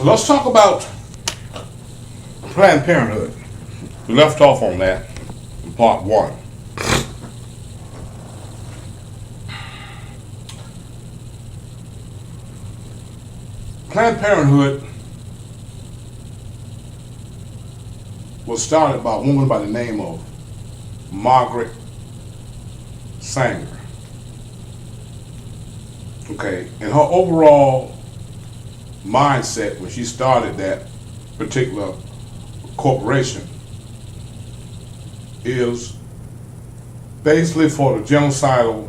Let's talk about Planned Parenthood. We left off on that in part one. Planned Parenthood was started by a woman by the name of Margaret Sanger. Okay, and her overall mindset when she started that particular corporation is basically for the genocidal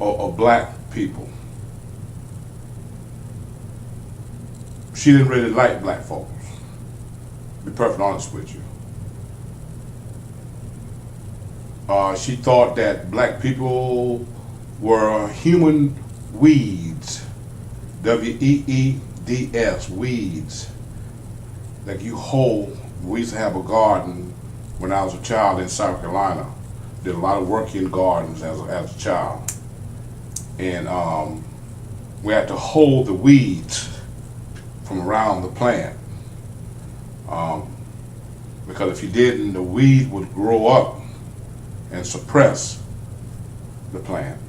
of black people. She didn't really like black folks, to be perfectly honest with you. She thought that black people were human weeds, W-E-E-D-S, weeds, that you hold. We used to have a garden when I was a child in South Carolina. Did a lot of work in gardens as a child. And we had to hold the weeds from around the plant. Because if you didn't, the weed would grow up and suppress the plant.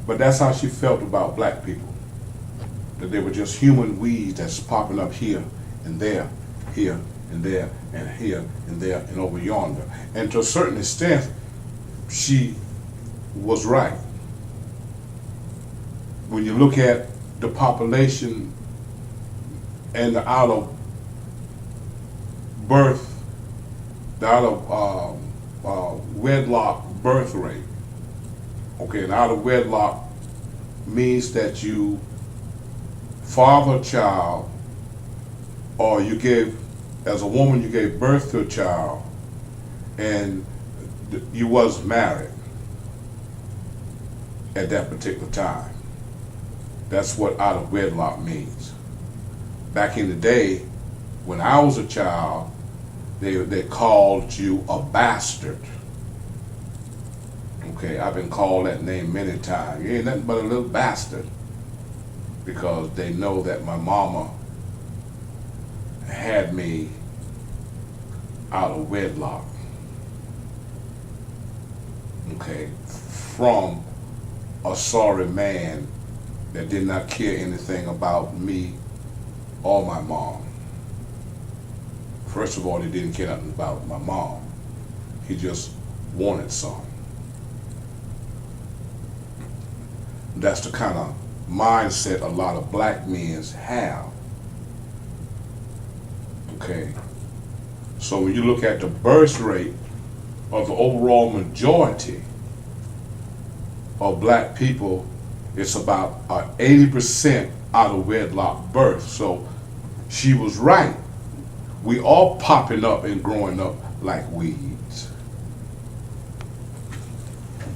But that's how she felt about black people. That they were just human weeds that's popping up here and there, here and there, and here and there, and over yonder. And to a certain extent, she was right. When you look at the population and the out of wedlock birth rate. Okay, and out of wedlock means that you father a child, or you gave, as a woman, you gave birth to a child, and you wasn't married at that particular time. That's what out of wedlock means. Back in the day, when I was a child, they called you a bastard. Okay, I've been called that name many times. You ain't nothing but a little bastard. Because they know that my mama had me out of wedlock. Okay, from a sorry man that did not care anything about me or my mom. First of all, he didn't care nothing about my mom. He just wanted some. That's the kind of mindset a lot of black men have. Okay. So when you look at the birth rate of the overall majority of black people, it's about 80% out of wedlock birth. So she was right. We all popping up and growing up like weeds.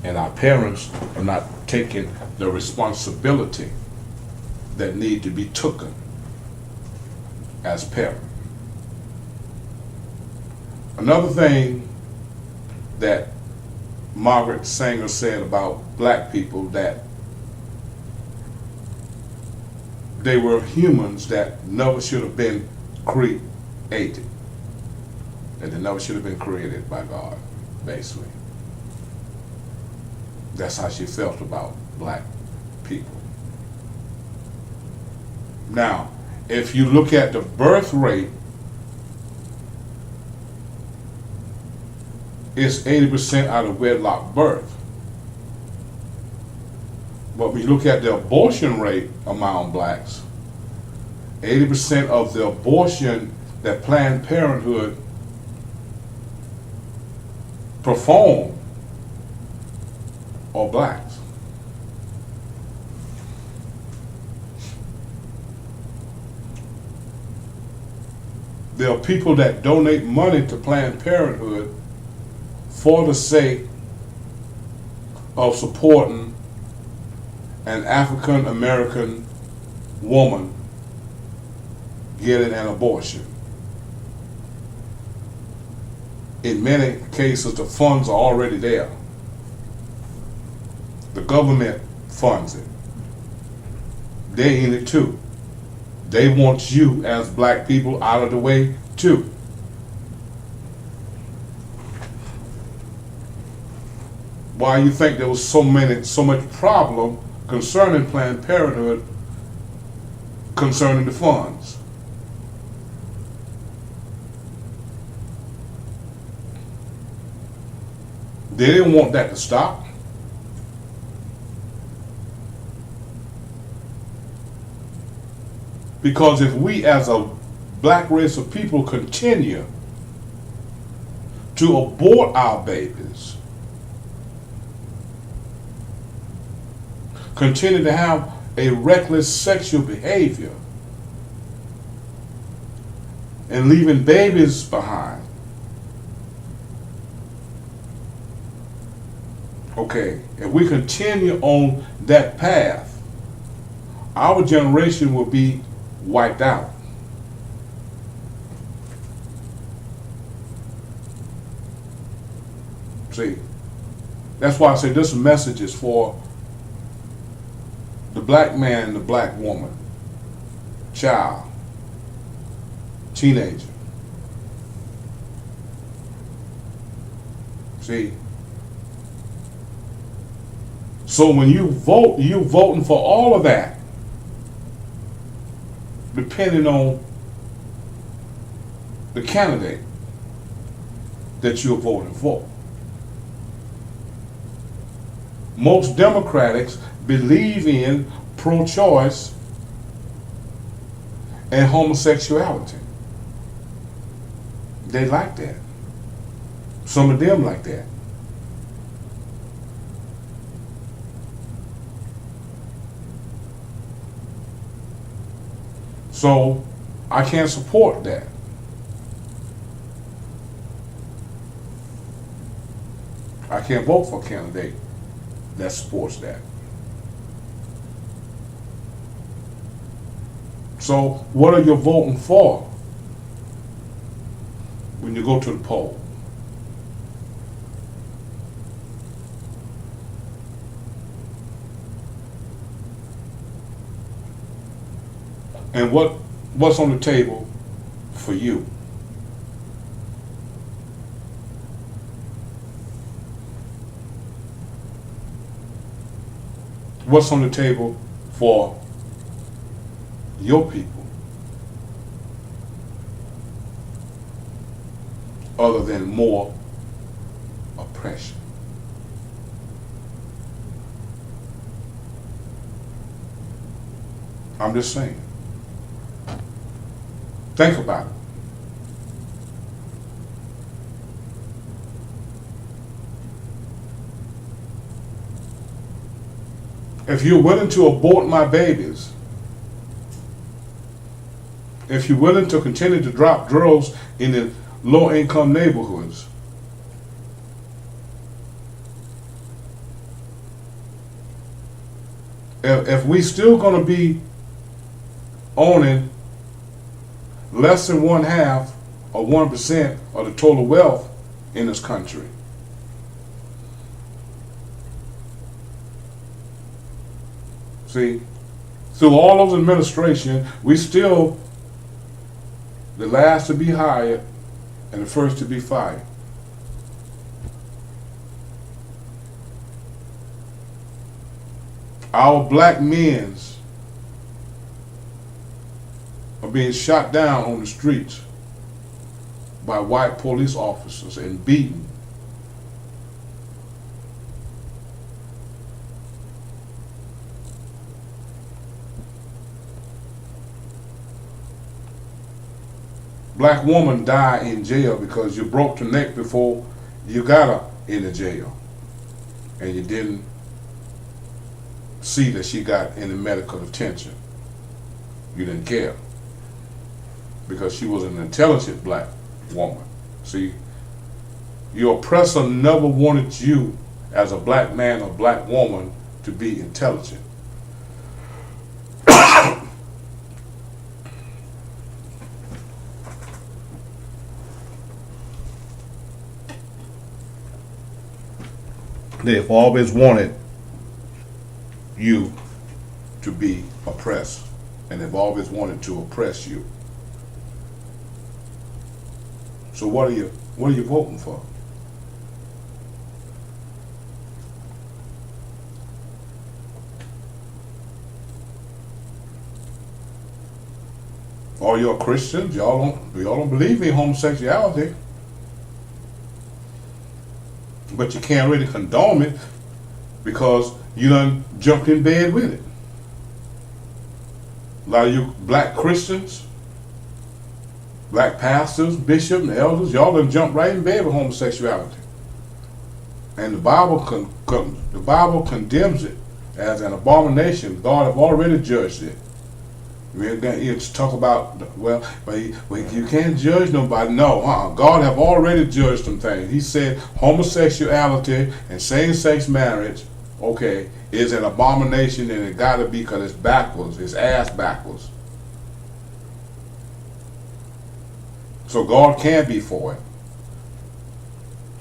And our parents are not taking the responsibility that need to be taken as parents. Another thing that Margaret Sanger said about black people, that they were humans that never should have been created. That they never should have been created by God, basically. That's how she felt about black people. Now, if you look at the birth rate, it's 80% out of wedlock birth. But when you look at the abortion rate among blacks, 80% of the abortion that Planned Parenthood perform are blacks. There are people that donate money to Planned Parenthood for the sake of supporting an African American woman getting an abortion. In many cases, the funds are already there. The government funds it. They in it too. They want you as black people out of the way too. Why you think there was so much problem concerning Planned Parenthood, concerning the funds? They didn't want that to stop. Because if we as a black race of people continue to abort our babies, continue to have a reckless sexual behavior, and leaving babies behind, okay, if we continue on that path, our generation will be wiped out. See, that's why I say this message is for the black man and the black woman, child, teenager. See, so when you vote, you're voting for all of that, depending on the candidate that you're voting for. Most Democrats believe in pro-choice and homosexuality. They like that. Some of them like that. So I can't support that. I can't vote for a candidate that supports that. So what are you voting for when you go to the poll? And what's on the table for you? What's on the table for your people, other than more oppression? I'm just saying. Think about it. If you're willing to abort my babies, if you're willing to continue to drop drugs in the low-income neighborhoods, if we still going to be owning less than 1/2 or 1% of the total wealth in this country, see, through all those administrations, we still the last to be hired and the first to be fired. Our black men are being shot down on the streets by white police officers and beaten. Black woman died in jail because you broke her neck before you got her in the jail, and you didn't see that she got any medical attention. You didn't care because she was an intelligent black woman. See, your oppressor never wanted you as a black man or black woman to be intelligent. They've always wanted you to be oppressed, and they've always wanted to oppress you. So what are you voting for? Or you're Christians, y'all don't believe in homosexuality, but you can't really condone it because you done jumped in bed with it. A lot of you black Christians, black pastors, bishops, and elders, y'all done jumped right in bed with homosexuality. And the Bible condemns it as an abomination. God have already judged it. You talk about, you can't judge nobody. No, God have already judged some things. He said homosexuality and same-sex marriage, okay, is an abomination, and it got to be because it's backwards. It's ass backwards. So God can be for it.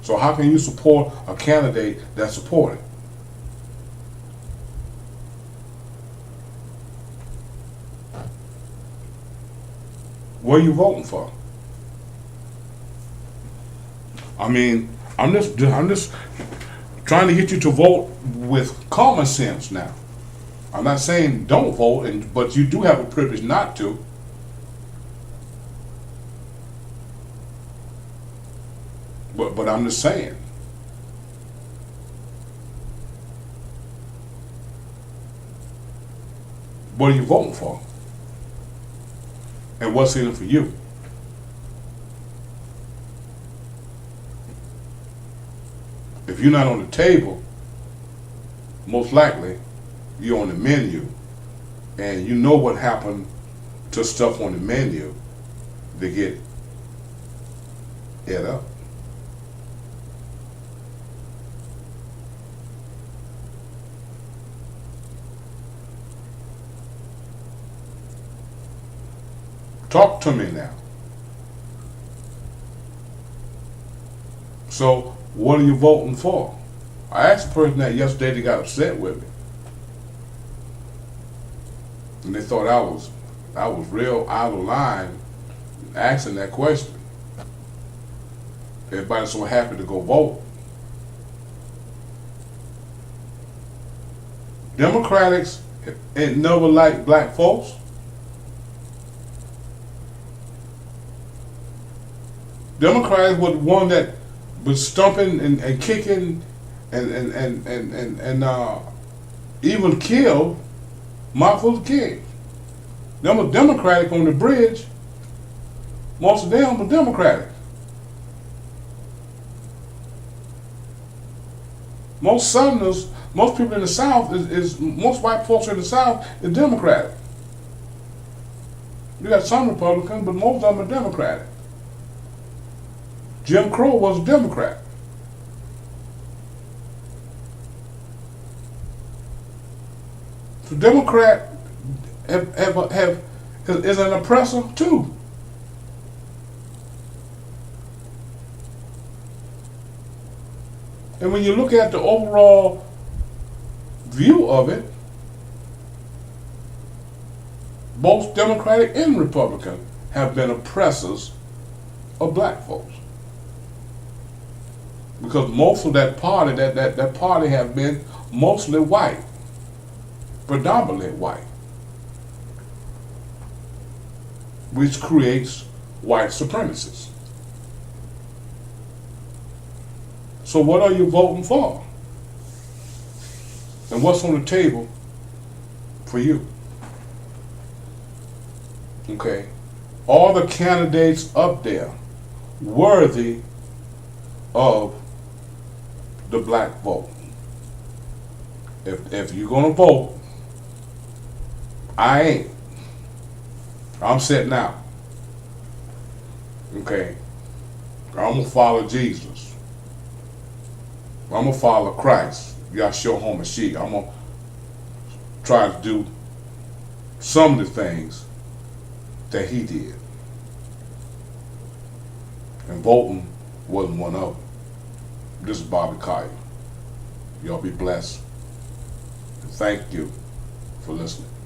So how can you support a candidate that's supported? What are you voting for? I mean, I'm just trying to get you to vote with common sense now. I'm not saying don't vote, but you do have a privilege not to. But I'm just saying. What are you voting for? And what's in it for you? If you're not on the table, most likely you're on the menu, and you know what happened to stuff on the menu to get it up. Talk to me now. So, what are you voting for? I asked a person that yesterday, they got upset with me. And they thought I was real out of line asking that question. Everybody's so happy to go vote. Democrats ain't never liked black folks. Democrats were the one that was stumping and kicking and even killed Martin Luther King. Them were Democratic on the bridge. Most of them were Democratic. Most Southerners, most people in the South most white folks in the South is Democratic. You got some Republicans, but most of them are Democratic. Jim Crow was a Democrat. So Democrat is an oppressor too. And when you look at the overall view of it, both Democratic and Republican have been oppressors of black folks. Because most of that party, that party have been mostly white, predominantly white, which creates white supremacists. So what are you voting for? And what's on the table for you? Okay. All the candidates up there worthy of the black vote. If you're gonna vote, I ain't. I'm sitting out. Okay. I'm gonna follow Jesus. I'm gonna follow Christ. Yahshua HaMashiach. I'm gonna try to do some of the things that he did. And voting wasn't one of them. This is Bobby Kaya. Y'all be blessed. Thank you for listening.